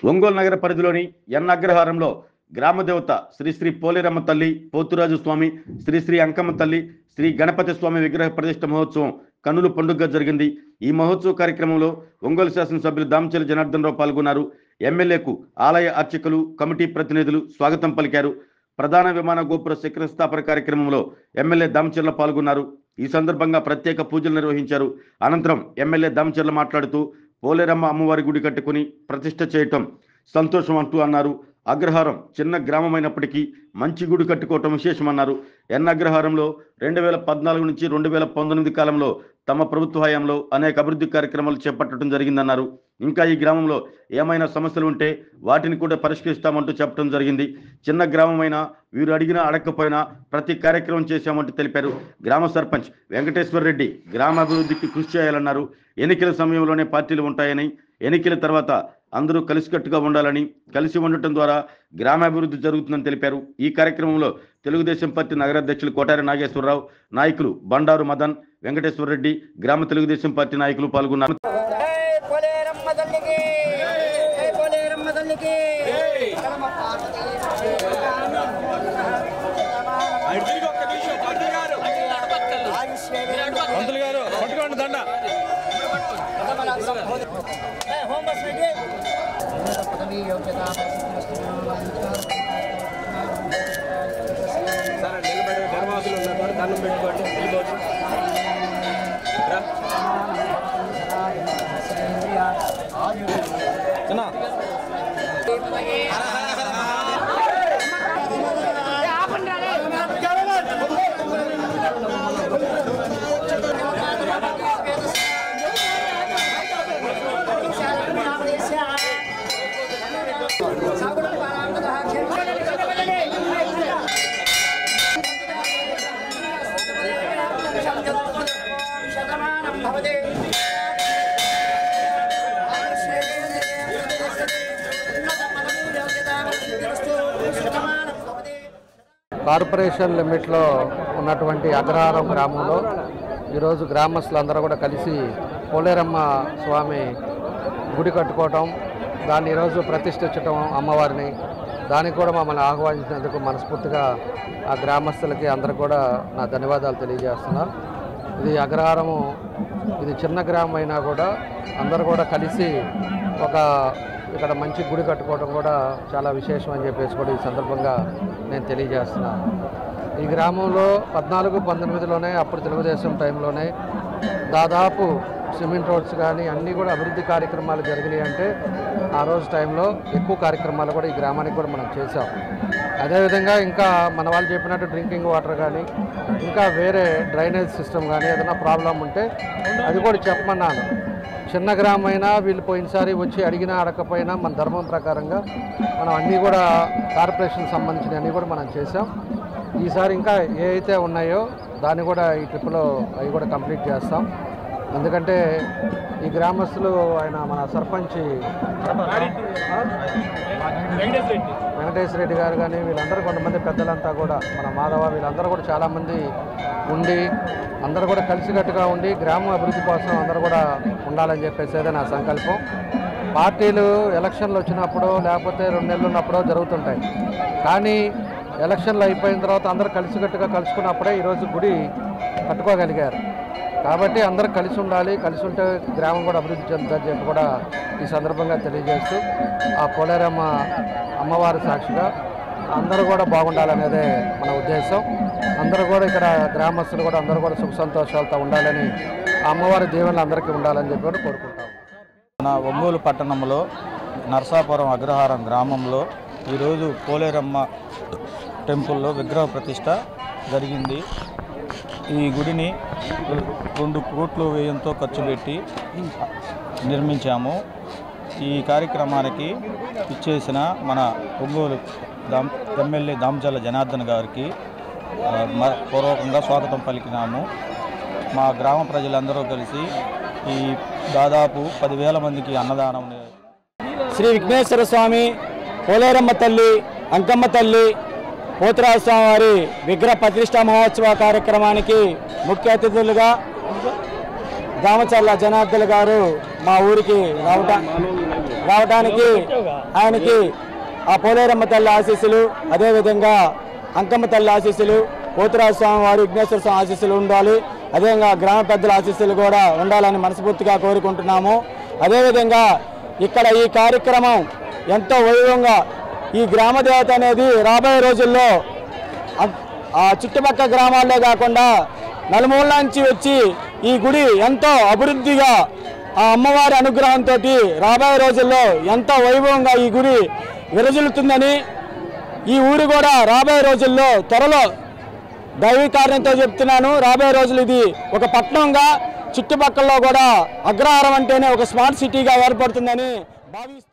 ఒంగోలు నగర పరిధిలోని ఎన్ అగ్రహారంలో గ్రామదేవత శ్రీ శ్రీ పోలేరమ్మ తల్లి, పోతురాజు స్వామి, శ్రీ శ్రీ అంకమ్మ తల్లి, శ్రీ గణపతి స్వామి విగ్రహ ప్రతిష్ఠ మహోత్సవం కన్నుల పండుగగా జరిగింది. ఈ మహోత్సవ కార్యక్రమంలో ఒంగోలు శాసనసభ్యులు దామచర్ల జనార్దన్ రావు పాల్గొన్నారు. ఎమ్మెల్యేకు ఆలయ అర్చకులు, కమిటీ ప్రతినిధులు స్వాగతం పలికారు. ప్రధాన విమాన గోపుర శిఖరస్థాపన కార్యక్రమంలో ఎమ్మెల్యే దామచర్ల పాల్గొన్నారు. ఈ సందర్భంగా ప్రత్యేక పూజలు నిర్వహించారు. అనంతరం ఎమ్మెల్యే దామచర్ల మాట్లాడుతూ పోలేరమ్మ అమ్మవారి గుడి కట్టుకుని ప్రతిష్ఠ చేయటం సంతోషం అంటూ అన్నారు. అగ్రహారం చిన్న గ్రామమైనప్పటికీ మంచి గుడి కట్టుకోవటం విశేషమన్నారు. ఎన్ అగ్రహారంలో 2014 నుంచి 2019 కాలంలో తమ ప్రభుత్వ హయాంలో అనేక అభివృద్ధి కార్యక్రమాలు చేపట్టడం జరిగిందన్నారు. ఇంకా ఈ గ్రామంలో ఏమైనా సమస్యలు ఉంటే వాటిని కూడా పరిష్కరిస్తామంటూ చెప్పడం జరిగింది. చిన్న గ్రామమైనా వీరు అడిగినా అడగకపోయినా ప్రతి కార్యక్రమం చేశామంటూ తెలిపారు. గ్రామ సర్పంచ్ వెంకటేశ్వర రెడ్డి గ్రామాభివృద్ధికి కృషి చేయాలన్నారు. ఎన్నికల సమయంలోనే పార్టీలు ఉంటాయని, ఎన్నికల తర్వాత అందరూ కలిసికట్టుగా ఉండాలని, కలిసి ఉండటం ద్వారా గ్రామాభివృద్ధి జరుగుతుందని తెలిపారు. ఈ కార్యక్రమంలో తెలుగుదేశం పార్టీ నగరాధ్యక్షులు కోటారి నాగేశ్వరరావు, నాయకులు బండారు మదన్, వెంకటేశ్వర రెడ్డి, గ్రామ తెలుగుదేశం పార్టీ నాయకులు పాల్గొన్నారు. కార్పొరేషన్ లిమిట్లో ఉన్నటువంటి అగ్రహారం గ్రామంలో ఈరోజు గ్రామస్తులందరూ కూడా కలిసి పోలేరమ్మ స్వామి గుడి కట్టుకోవటం, దాన్ని ఈరోజు ప్రతిష్ఠించటం అమ్మవారిని, దానికి కూడా మమ్మల్ని ఆహ్వానించినందుకు మనస్ఫూర్తిగా ఆ గ్రామస్తులకి అందరికి కూడా నా ధన్యవాదాలు తెలియజేస్తున్నా. ఇది అగ్రహారము, ఇది చిన్న గ్రామం అయినా కూడా అందరూ కూడా కలిసి ఇక్కడ మంచి గుడి కట్టుకోవడం కూడా చాలా విశేషం అని చెప్పేసి కూడా ఈ సందర్భంగా నేను తెలియజేస్తున్నాను. ఈ గ్రామంలో 14-19లోనే అప్పుడు తెలుగుదేశం టైంలోనే దాదాపు సిమెంట్ రోడ్స్ కానీ అన్నీ కూడా అభివృద్ధి కార్యక్రమాలు జరిగినాయి. అంటే ఆ రోజు టైంలో ఎక్కువ కార్యక్రమాలు కూడా ఈ గ్రామానికి కూడా మనం చేసాం. అదేవిధంగా ఇంకా మన వాళ్ళు చెప్పినట్టు డ్రింకింగ్ వాటర్ కానీ ఇంకా వేరే డ్రైనేజ్ సిస్టమ్ కానీ ఏదైనా ప్రాబ్లం ఉంటే అది కూడా చెప్పమన్నాను. చిన్న గ్రామైనా వీళ్ళు పోయినసారి వచ్చి అడిగినా అడగకపోయినా మన ధర్మం ప్రకారంగా మనం అన్నీ కూడా కార్పొరేషన్ సంబంధించిన అన్నీ కూడా మనం చేసాం. ఈసారి ఇంకా ఏ అయితే ఉన్నాయో దాన్ని కూడా ఈ ట్రిప్లో అవి కూడా కంప్లీట్ చేస్తాం. ఎందుకంటే ఈ గ్రామస్తులు మన సర్పంచ్ వెంకటేశ్వర రెడ్డి గారు కానీ వీళ్ళందరూ కొంతమంది పెద్దలంతా కూడా మన మాధవ వీళ్ళందరూ కూడా చాలామంది ఉండి అందరూ కూడా కలిసికట్టుగా ఉండి గ్రామ అభివృద్ధి కోసం అందరూ కూడా ఉండాలని చెప్పేసి నా సంకల్పం. పార్టీలు ఎలక్షన్లు వచ్చినప్పుడు లేకపోతే 2 నెలలు ఉన్నప్పుడో జరుగుతుంటాయి, కానీ ఎలక్షన్లు అయిపోయిన తర్వాత అందరూ కలిసికట్టుగా కలుసుకున్నప్పుడే ఈరోజు గుడి కట్టుకోగలిగారు. కాబట్టి అందరూ కలిసి ఉండాలి, కలిసి ఉంటే గ్రామం కూడా అభివృద్ధి చెందుతుందని చెప్పి కూడా ఈ సందర్భంగా తెలియజేస్తూ ఆ పోలేరమ్మ అమ్మవారి సాక్షిగా అందరూ కూడా బాగుండాలనేదే మన ఉద్దేశం. అందరూ కూడా ఇక్కడ గ్రామస్తులు కూడా అందరూ కూడా సుఖ సంతోషాలతో ఉండాలని, ఆ అమ్మవారి దీవెనలు అందరికీ ఉండాలని చెప్పి కూడా కోరుకుంటాం. మన ఒంగోలు పట్టణంలో నరసాపురం అగ్రహారం గ్రామంలో ఈరోజు పోలేరమ్మ టెంపుల్లో విగ్రహ ప్రతిష్ట జరిగింది. ఈ గుడిని 2 కోట్ల వ్యయంతో ఖర్చు పెట్టి నిర్మించాము. ఈ కార్యక్రమానికి ఇచ్చేసిన మన ఒంగోలు ఎమ్మెల్యే దామచర్ల జనార్దన్ గారికి పూర్వకంగా స్వాగతం పలికినాము. మా గ్రామ ప్రజలందరూ కలిసి ఈ దాదాపు 10,000 మందికి అన్నదానం. శ్రీ విఘ్నేశ్వర స్వామి, పోలేరమ్మ తల్లి, అంకమ్మ తల్లి, పోతురాజు స్వామి వారి విగ్రహ ప్రతిష్ఠా మహోత్సవ కార్యక్రమానికి ముఖ్య అతిథులుగా దామచర్ల జనార్దన్ గారు మా ఊరికి రావడానికి ఆయనకి ఆ పోలేరమ్మ తల్లి ఆశీస్సులు, అదేవిధంగా అంకమ్మ తల్లి ఆశీస్సులు, పోతురాజు స్వామి వారి విఘ్నేశ్వర స్వామి ఆశీస్సులు ఉండాలి. అదేవిధంగా గ్రామ పెద్దల ఆశీస్సులు కూడా ఉండాలని మనస్ఫూర్తిగా కోరుకుంటున్నాము. అదేవిధంగా ఇక్కడ ఈ కార్యక్రమం ఎంతో వైభవంగా ఈ గ్రామ దేవత అనేది రాబోయే రోజుల్లో ఆ చుట్టుపక్కల గ్రామాల్లో కాకుండా నలుమూల నుంచి వచ్చి ఈ గుడి ఎంతో అభివృద్ధిగా ఆ అమ్మవారి అనుగ్రహంతో రాబోయే రోజుల్లో ఎంతో వైభవంగా ఈ గుడి విరజిల్లుతుందని, ఈ ఊరు కూడా రాబోయే రోజుల్లో త్వరలో దైవీకార్యంతో చెప్తున్నాను, రాబోయే రోజులు ఇది ఒక పట్టణంగా చుట్టుపక్కల కూడా అగ్రహారం అంటేనే ఒక స్మార్ట్ సిటీగా ఏర్పడుతుందని భావిస్తున్నాను.